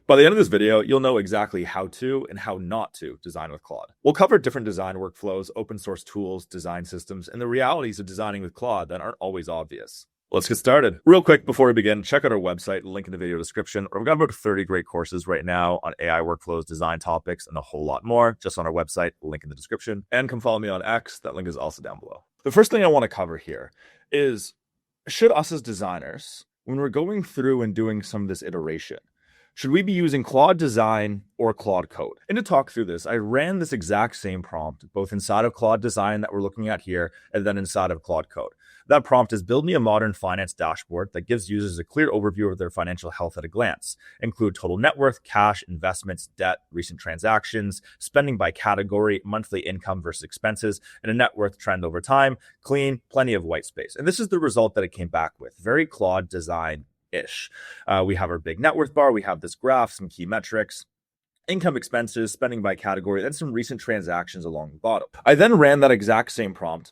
By the end of this video, you'll know exactly how to and how not to design with Claude. We'll cover different design workflows, open source tools, design systems, and the realities of designing with Claude that aren't always obvious. Let's get started. Real quick before we begin, check out our website, link in the video description. We've got about 30 great courses right now on AI workflows, design topics, and a whole lot more just on our website, link in the description. And come follow me on X, that link is also down below. The first thing I want to cover here is, should us as designers, when we're going through and doing some of this iteration, should we be using Claude Design or Claude Code? And to talk through this, I ran this exact same prompt, both inside of Claude Design that we're looking at here, and then inside of Claude Code. That prompt is build me a modern finance dashboard that gives users a clear overview of their financial health at a glance. Include total net worth, cash, investments, debt, recent transactions, spending by category, monthly income versus expenses, and a net worth trend over time. Clean, plenty of white space. And this is the result that it came back with. Very Claude Design-ish. We have our big net worth bar. We have this graph, some key metrics, income, expenses, spending by category, then some recent transactions along the bottom. I then ran that exact same prompt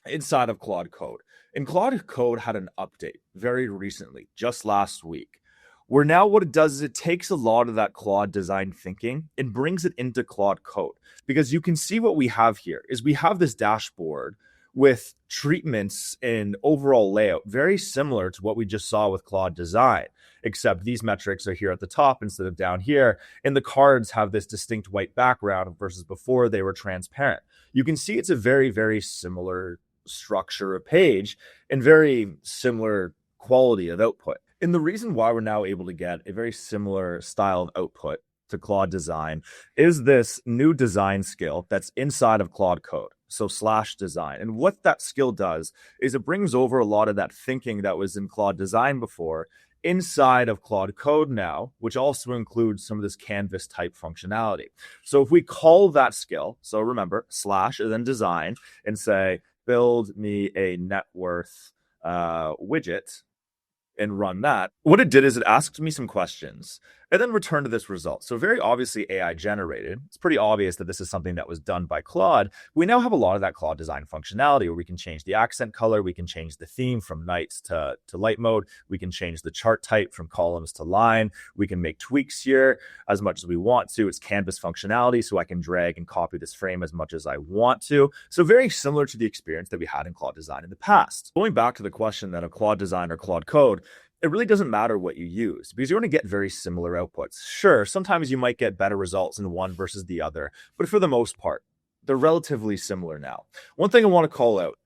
inside of Claude Code. And Claude Code had an update very recently, just last week, where now what it does is it takes a lot of that Claude Design thinking and brings it into Claude Code. Because you can see what we have here is we have this dashboard with treatments and overall layout very similar to what we just saw with Claude Design, except these metrics are here at the top instead of down here, and the cards have this distinct white background versus before they were transparent. You can see it's a very, very similar structure of page and very similar quality of output. And the reason why we're now able to get a very similar style of output to Claude Design is this new design skill that's inside of Claude Code. So /design. And what that skill does is it brings over a lot of that thinking that was in Claude Design before inside of Claude Code now, which also includes some of this canvas type functionality. So if we call that skill, so remember / and then design, and say, build me a net worth widget, and run that, what it did is it asked me some questions and then returned to this result. So very obviously AI generated. It's pretty obvious that this is something that was done by Claude. We now have a lot of that Claude Design functionality where we can change the accent color, we can change the theme from nights to light mode, we can change the chart type from columns to line, we can make tweaks here as much as we want to. It's canvas functionality, so I can drag and copy this frame as much as I want to. So very similar to the experience that we had in Claude Design in the past. Going back to the question then of Claude Design or Claude Code, it really doesn't matter what you use because you're going to get very similar outputs. Sure, sometimes you might get better results in one versus the other, but for the most part, they're relatively similar now. One thing I want to call out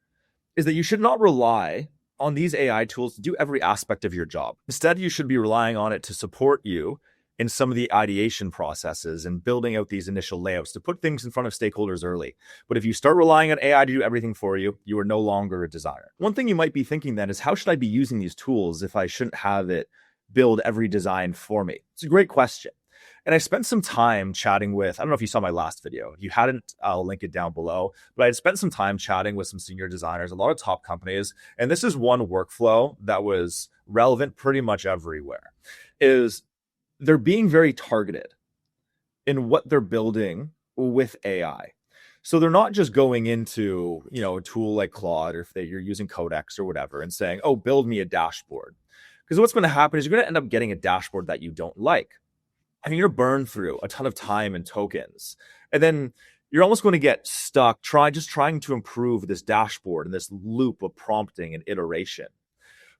is that you should not rely on these AI tools to do every aspect of your job. Instead, you should be relying on it to support you in some of the ideation processes and building out these initial layouts to put things in front of stakeholders early. But if you start relying on AI to do everything for you, you are no longer a designer. One thing you might be thinking then is, how should I be using these tools if I shouldn't have it build every design for me? It's a great question. And I spent some time chatting with, I don't know if you saw my last video. If you hadn't, I'll link it down below. But I had spent some time chatting with some senior designers, a lot of top companies. And this is one workflow that was relevant pretty much everywhere, is they're being very targeted in what they're building with AI. So they're not just going into, a tool like Claude, or if you're using Codex or whatever, and saying, oh, build me a dashboard. Because what's going to happen is you're going to end up getting a dashboard that you don't like. I mean, you're burn through a ton of time and tokens. And then you're almost going to get stuck trying to improve this dashboard and this loop of prompting and iteration.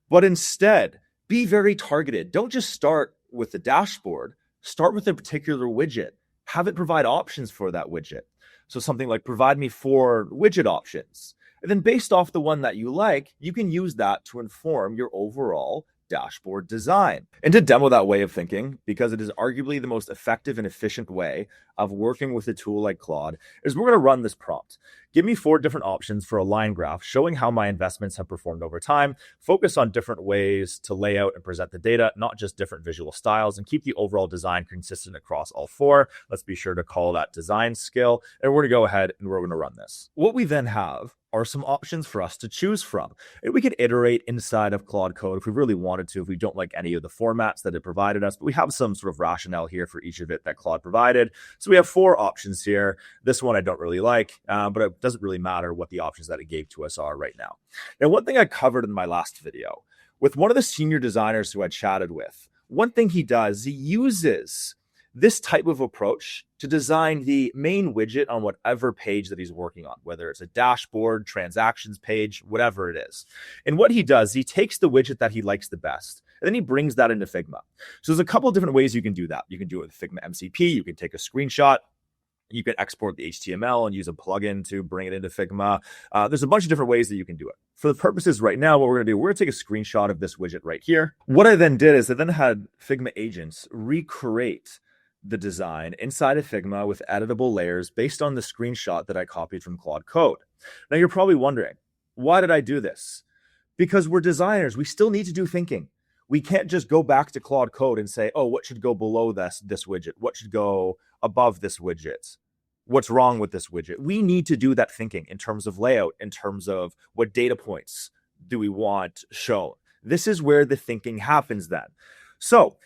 But instead, be very targeted. Don't just start with the dashboard, start with a particular widget, have it provide options for that widget. So something like provide me 4 widget options. And then based off the one that you like, you can use that to inform your overall dashboard design. And to demo that way of thinking, because it is arguably the most effective and efficient way of working with a tool like Claude, is we're going to run this prompt. Give me 4 different options for a line graph showing how my investments have performed over time. Focus on different ways to lay out and present the data, not just different visual styles, and keep the overall design consistent across all 4. Let's be sure to call that design skill. And we're going to go ahead and we're going to run this. What we then have are some options for us to choose from. And we could iterate inside of Claude Code if we really wanted to, if we don't like any of the formats that it provided us, but we have some sort of rationale here for each of it that Claude provided. So we have 4 options here. This one I don't really like, but it doesn't really matter what the options that it gave to us are right now. Now, one thing I covered in my last video with one of the senior designers who I chatted with one thing he does, he uses this type of approach to design the main widget on whatever page that he's working on, whether it's a dashboard, transactions page, whatever it is. And what he does, he takes the widget that he likes the best, and then he brings that into Figma. So there's a couple of different ways you can do that. You can do it with Figma MCP. You can take a screenshot. You can export the HTML and use a plugin to bring it into Figma. There's a bunch of different ways that you can do it. For the purposes right now, what we're going to do, we're going to take a screenshot of this widget right here. What I then did is I then had Figma agents recreate the design inside of Figma with editable layers based on the screenshot that I copied from Claude Code. Now you're probably wondering, why did I do this? Because we're designers, we still need to do thinking. We can't just go back to Claude Code and say, oh, what should go below this widget? What should go above this widget? What's wrong with this widget? We need to do that thinking in terms of layout, in terms of what data points do we want shown. This is where the thinking happens then. So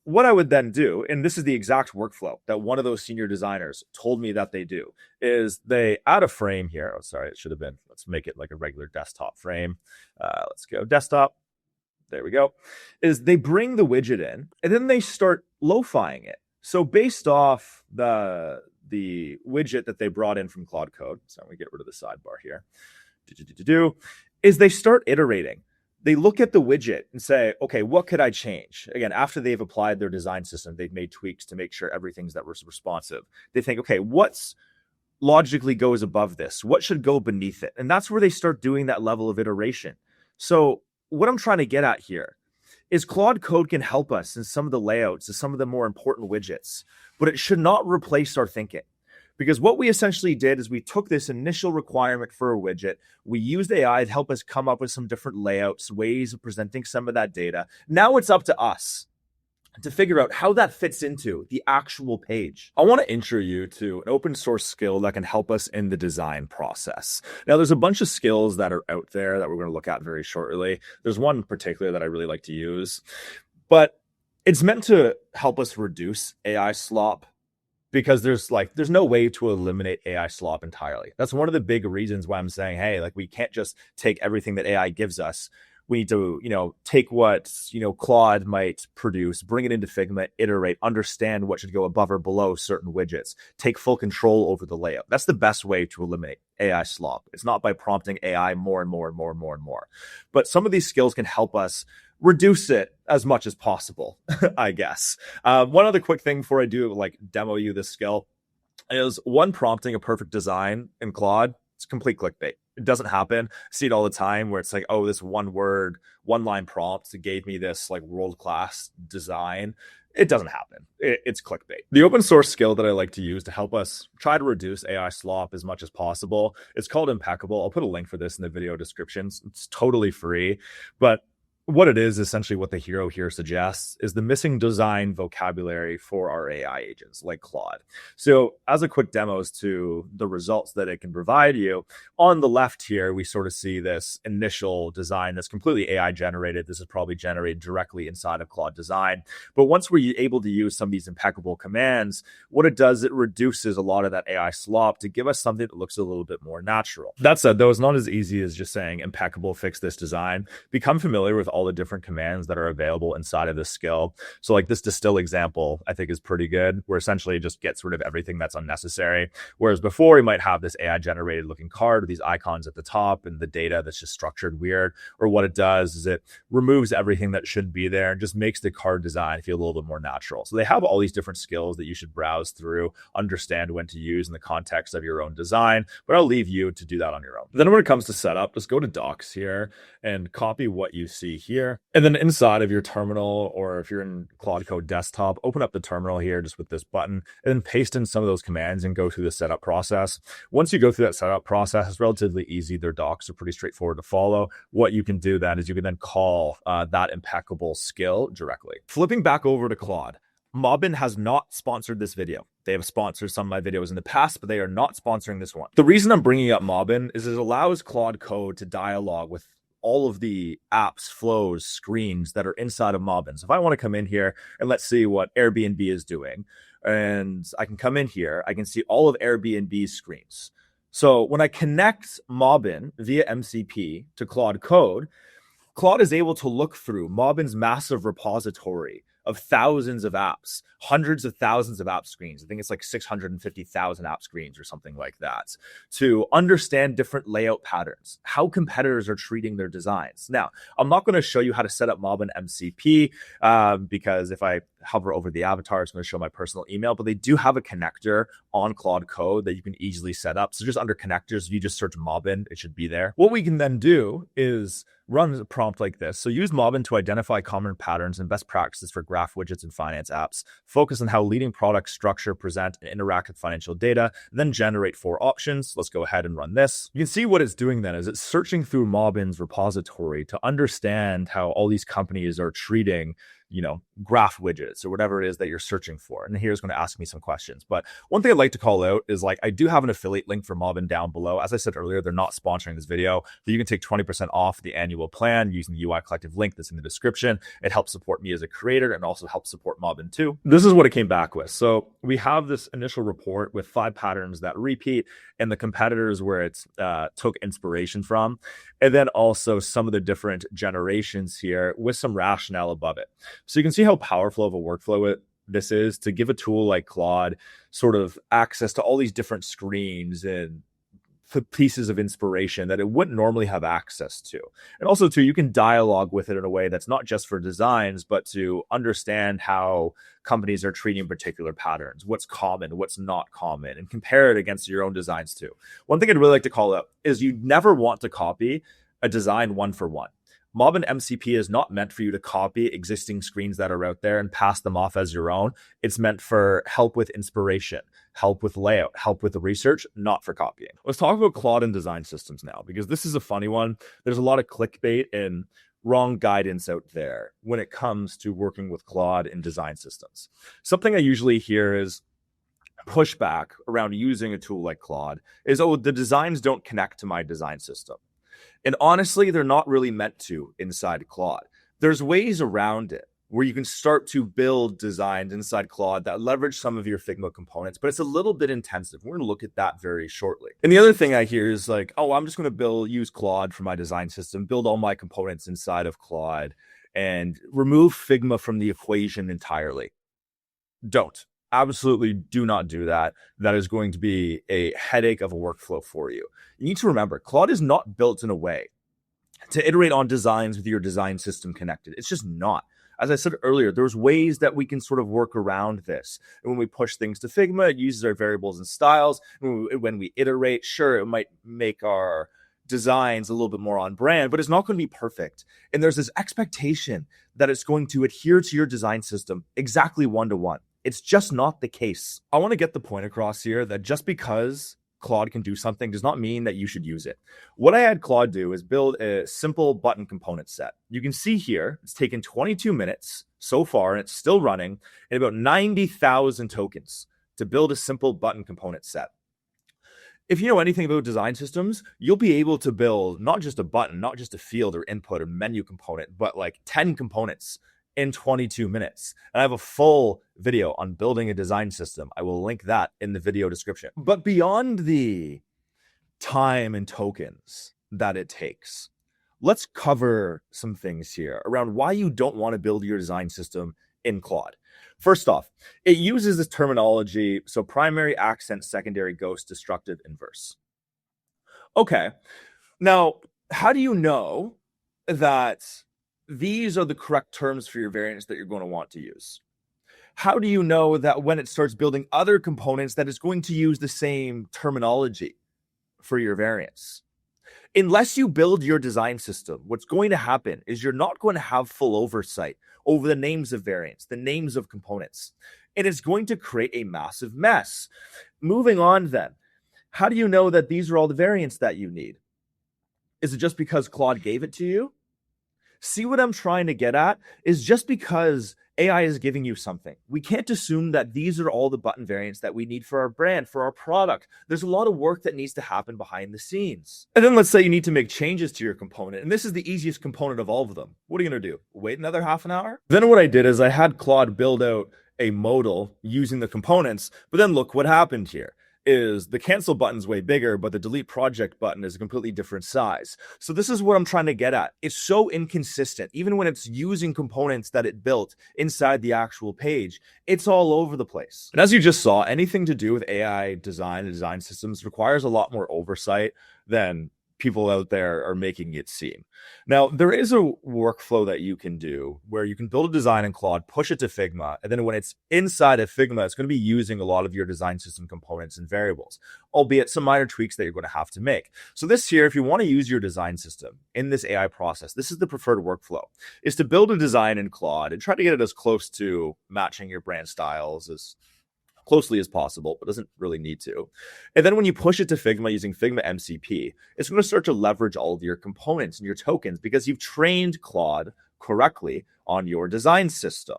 what I would then do, and this is the exact workflow that one of those senior designers told me that they do, is they add a frame here. Oh, sorry, it should have been, let's make it like a regular desktop frame. Let's go desktop. There we go. Is they bring the widget in and then they start lo-fiing it. So based off the widget that they brought in from Claude Code, so we get rid of the sidebar here, is they start iterating. They look at the widget and say, okay, what could I change? Again, after they've applied their design system, they've made tweaks to make sure everything's that was responsive. They think, okay, what's logically goes above this? What should go beneath it? And that's where they start doing that level of iteration. So what I'm trying to get at here is Claude Code can help us in some of the layouts, in some of the more important widgets, but it should not replace our thinking. Because what we essentially did is we took this initial requirement for a widget, we used AI to help us come up with some different layouts, ways of presenting some of that data. Now it's up to us to figure out how that fits into the actual page. I want to intro you to an open source skill that can help us in the design process. Now, there's a bunch of skills that are out there that we're going to look at very shortly. There's one in particular that I really like to use, but it's meant to help us reduce AI slop, because there's no way to eliminate AI slop entirely. That's one of the big reasons why I'm saying, hey, like we can't just take everything that AI gives us. We need to, take what, Claude might produce, bring it into Figma, iterate, understand what should go above or below certain widgets, take full control over the layout. That's the best way to eliminate AI slop. It's not by prompting AI more and more and more and more and more. But some of these skills can help us reduce it as much as possible, I guess. One other quick thing before I do demo you this skill is one, prompting a perfect design in Claude. It's complete clickbait. It doesn't happen. I see it all the time where it's like, oh, this one word, one line prompt gave me this world-class design. It doesn't happen. It's clickbait. The open source skill that I like to use to help us try to reduce AI slop as much as possible, it's called Impeccable. I'll put a link for this in the video descriptions. It's totally free, but what it is, essentially what the hero here suggests, is the missing design vocabulary for our AI agents like Claude. So as a quick demo as to the results that it can provide you, on the left here, we sort of see this initial design that's completely AI generated. This is probably generated directly inside of Claude Design. But once we're able to use some of these impeccable commands, what it does, it reduces a lot of that AI slop to give us something that looks a little bit more natural. That said, though, it's not as easy as just saying impeccable, fix this design. Become familiar with all the different commands that are available inside of this skill. So this distill example, I think is pretty good, where essentially it just gets rid of everything that's unnecessary. Whereas before, you might have this AI generated looking card with these icons at the top and the data that's just structured weird. Or what it does is it removes everything that should be there and just makes the card design feel a little bit more natural. So they have all these different skills that you should browse through, understand when to use in the context of your own design, but I'll leave you to do that on your own. Then when it comes to setup, just go to Docs here and copy what you see here. And then inside of your terminal, or if you're in Claude Code Desktop, open up the terminal here just with this button and then paste in some of those commands and go through the setup process. Once you go through that setup process, it's relatively easy. Their docs are pretty straightforward to follow. What you can do then is you can then call that impeccable skill directly. Flipping back over to Claude, Mobbin has not sponsored this video. They have sponsored some of my videos in the past, but they are not sponsoring this one. The reason I'm bringing up Mobbin is it allows Claude Code to dialogue with all of the apps, flows, screens that are inside of Mobbin. So if I want to come in here and let's see what Airbnb is doing, and I can come in here, I can see all of Airbnb's screens. So when I connect Mobbin via MCP to Claude Code, Claude is able to look through Mobbin's massive repository of thousands of apps, hundreds of thousands of app screens. I think it's like 650,000 app screens or something like that, to understand different layout patterns, how competitors are treating their designs. Now, I'm not going to show you how to set up mob and MCP because if I hover over the avatar, it's going to show my personal email, but they do have a connector on Claude Code that you can easily set up. So just under connectors, if you just search Mobbin, it should be there. What we can then do is run a prompt like this. So use Mobbin to identify common patterns and best practices for graph widgets and finance apps. Focus on how leading products structure, present, and interact with financial data. Then generate 4 options. Let's go ahead and run this. You can see what it's doing then is it's searching through Mobbin's repository to understand how all these companies are treating graph widgets or whatever it is that you're searching for. And here's going to ask me some questions. But one thing I'd like to call out is I do have an affiliate link for Mobbin down below. As I said earlier, they're not sponsoring this video, so you can take 20% off the annual plan using the UI Collective link that's in the description. It helps support me as a creator and also helps support Mobbin too. This is what it came back with. So we have this initial report with 5 patterns that repeat and the competitors where it's took inspiration from, and then also some of the different generations here with some rationale above it. So you can see how powerful of a workflow this is to give a tool like Claude sort of access to all these different screens and pieces of inspiration that it wouldn't normally have access to. And also too, you can dialogue with it in a way that's not just for designs, but to understand how companies are treating particular patterns, what's common, what's not common, and compare it against your own designs too. One thing I'd really like to call out is you never want to copy a design one for one. Mob and MCP is not meant for you to copy existing screens that are out there and pass them off as your own. It's meant for help with inspiration, help with layout, help with the research, not for copying. Let's talk about Claude and design systems now, because this is a funny one. There's a lot of clickbait and wrong guidance out there when it comes to working with Claude and design systems. Something I usually hear is pushback around using a tool like Claude is, oh, the designs don't connect to my design system. And honestly, they're not really meant to inside Claude. There's ways around it where you can start to build designs inside Claude that leverage some of your Figma components, but it's a little bit intensive. We're going to look at that very shortly. And the other thing I hear is oh, I'm just going to use Claude for my design system, build all my components inside of Claude, and remove Figma from the equation entirely. Don't. Absolutely do not do that. That is going to be a headache of a workflow for you. You need to remember, Claude is not built in a way to iterate on designs with your design system connected. It's just not. As I said earlier, there's ways that we can sort of work around this. And when we push things to Figma, it uses our variables and styles. When we iterate, sure, it might make our designs a little bit more on brand, but it's not going to be perfect. And there's this expectation that it's going to adhere to your design system exactly one-to-one. It's just not the case. I want to get the point across here that just because Claude can do something does not mean that you should use it. What I had Claude do is build a simple button component set. You can see here, it's taken 22 minutes so far, and it's still running, and about 90,000 tokens to build a simple button component set. If you know anything about design systems, you'll be able to build not just a button, not just a field or input or menu component, but 10 components in 22 minutes. And I have a full video on building a design system. I will link that in the video description. But beyond the time and tokens that it takes, let's cover some things here around why you don't want to build your design system in Claude. First off, it uses this terminology, so primary, accent, secondary, ghost, destructive, inverse. Okay, now, how do you know that these are the correct terms for your variants that you're going to want to use? How do you know that when it starts building other components that it's going to use the same terminology for your variants? Unless you build your design system, what's going to happen is you're not going to have full oversight over the names of variants, the names of components, and it's going to create a massive mess. Moving on then, how do you know that these are all the variants that you need? Is it just because Claude gave it to you? See what I'm trying to get at is just because AI is giving you something, we can't assume that these are all the button variants that we need for our brand, for our product. There's a lot of work that needs to happen behind the scenes. And then let's say you need to make changes to your component, and this is the easiest component of all of them. What are you going to do? Wait another half an hour? Then what I did is I had Claude build out a modal using the components, but then look what happened here. is the cancel button's way bigger, but the delete project button is a completely different size. So this is what I'm trying to get at. It's so inconsistent. Even when it's using components that it built inside the actual page, it's all over the place. And as you just saw, anything to do with AI design and design systems requires a lot more oversight than people out there are making it seem. Now, there is a workflow that you can do where you can build a design in Claude, push it to Figma, and then when it's inside of Figma, it's going to be using a lot of your design system components and variables, albeit some minor tweaks that you're going to have to make. So this here, if you want to use your design system in this AI process, this is the preferred workflow, is to build a design in Claude and try to get it as close to matching your brand styles as closely as possible, but doesn't really need to. And then when you push it to Figma using Figma MCP, it's going to start to leverage all of your components and your tokens because you've trained Claude correctly on your design system.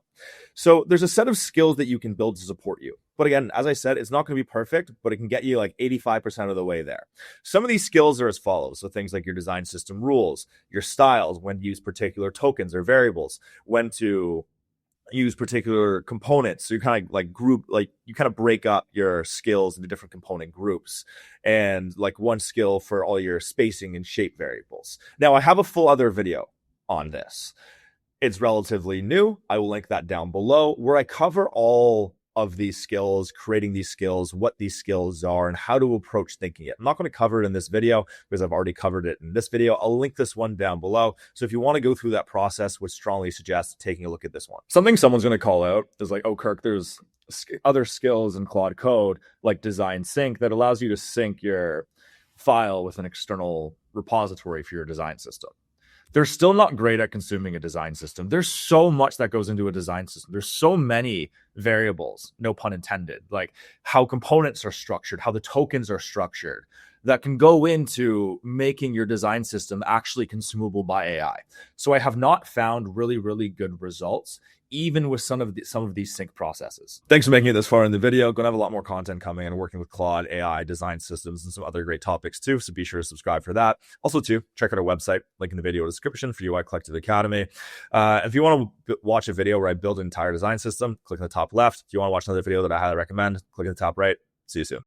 So there's a set of skills that you can build to support you. But again, as I said, it's not going to be perfect, but it can get you like 85% of the way there. Some of these skills are as follows. So things like your design system rules, your styles, when to use particular tokens or variables, when to use particular components. So you kind of like group, like you kind of break up your skills into different component groups, and like one skill for all your spacing and shape variables. Now I have a full other video on this. It's relatively new. I will link that down below where I cover all of these skills, creating these skills, what these skills are, and how to approach thinking it. I'm not going to cover it in this video because I've already covered it in this video. I'll link this one down below. So if you want to go through that process, would strongly suggest taking a look at this one. Something someone's going to call out is like, oh, Kirk, there's other skills in Claude Code like design sync that allows you to sync your file with an external repository for your design system. They're still not great at consuming a design system. There's so much that goes into a design system. There's so many variables, no pun intended, like how components are structured, how the tokens are structured, that can go into making your design system actually consumable by AI. So I have not found really, really good results, even with some of these sync processes. Thanks for making it this far in the video. Going to have a lot more content coming and working with Claude, AI, design systems, and some other great topics too. So be sure to subscribe for that. Also too, check out our website, link in the video description for UI Collective Academy. If you want to watch a video where I build an entire design system, click on the top left. If you want to watch another video that I highly recommend, click on the top right. See you soon.